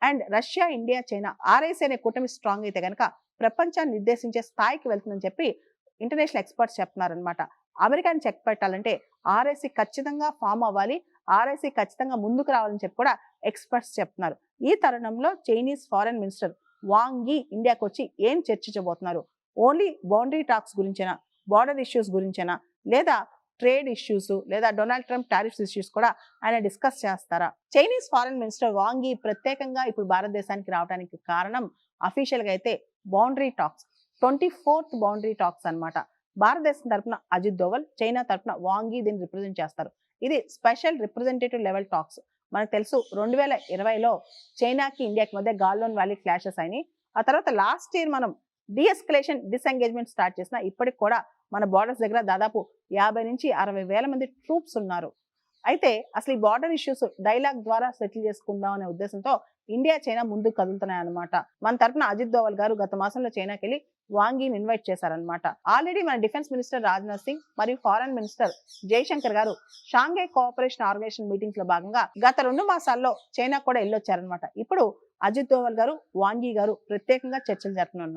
And Russia, India, China ఆర్ఐసి అనే కూటమి strong అయితే కనుక ప్రపంచాన్ని నిర్దేశించే స్థాయికి వెళ్తుందని చెప్పి ఇంటర్నేషనల్ ఎక్స్పర్ట్స్ చెప్తున్నారనమాట. అమెరికాని చెక్ పెట్టాలంటే ఆర్ఐసి ఖచ్చితంగా ఫామ్ అవ్వాలి, ఆర్ఐసి ఖచ్చితంగా ముందుకు రావాలని చెప్పి కూడా ఎక్స్పర్ట్స్ చెప్తున్నారు. ఈ తరుణంలో చైనీస్ ఫారెన్ మినిస్టర్ వాంగ్ యీ ఇండియాకి వచ్చి ఏం చర్చించబోతున్నారు? ఓన్లీ బౌండరీ టాక్స్ గురించేనా, బార్డర్ ఇష్యూస్ గురించేనా, లేదా ట్రేడ్ ఇష్యూస్, లేదా డొనాల్డ్ ట్రంప్ టారిఫ్స్ ఇష్యూస్ కూడా ఆయన డిస్కస్ చేస్తారా? చైనీస్ ఫారెన్ మినిస్టర్ వాంగ్ యీ ప్రత్యేకంగా ఇప్పుడు భారతదేశానికి రావడానికి కారణం అఫీషియల్ గా అయితే boundary talks, 24th boundary talks అన్నమాట. భారతదేశం తరపున అజిత్ దోవల్, చైనా తరపున వాంగ్ యీ దీన్ని రిప్రజెంట్ చేస్తారు. ఇది స్పెషల్ రిప్రజెంటేటివ్ లెవెల్ టాక్స్. మనకు తెలుసు 2020లో చైనాకి ఇండియాకి మధ్య గాల్లోన్ వ్యాలీ క్లాషెస్ అయినాయి. ఆ తర్వాత లాస్ట్ ఇయర్ మనం డీఎస్కలేషన్, డిసెంగేజ్మెంట్ స్టార్ట్ చేసిన ఇప్పటికి కూడా మన బార్డర్స్ దగ్గర దాదాపు 50 నుంచి 60 వేల మంది ట్రూప్స్ ఉన్నారు. అయితే అసలు ఈ బార్డర్ ఇష్యూస్ డైలాగ్ ద్వారా సెటిల్ చేసుకుందాం అనే ఉద్దేశంతో ఇండియా, చైనా ముందుకు కదులుతున్నాయి అనమాట. మన తరపున అజిత్ దోవల్ గారు గత మాసంలో చైనాకి వెళ్ళి వాంగ్ యీని ఇన్వైట్ చేశారనమాట. ఆల్రెడీ మన డిఫెన్స్ మినిస్టర్ రాజ్నాథ్ సింగ్ మరియు ఫారెన్ మినిస్టర్ జైశంకర్ గారు షాంఘై కోఆపరేషన్ ఆర్గనైజేషన్ మీటింగ్స్ లో భాగంగా గత 2 మాసాల్లో చైనా కూడా వెళ్ళొచ్చారనమాట. ఇప్పుడు అజిత్ దోవల్ గారు, వాంగ్ యీ గారు ప్రత్యేకంగా చర్చలు జరుపుతున్నారు.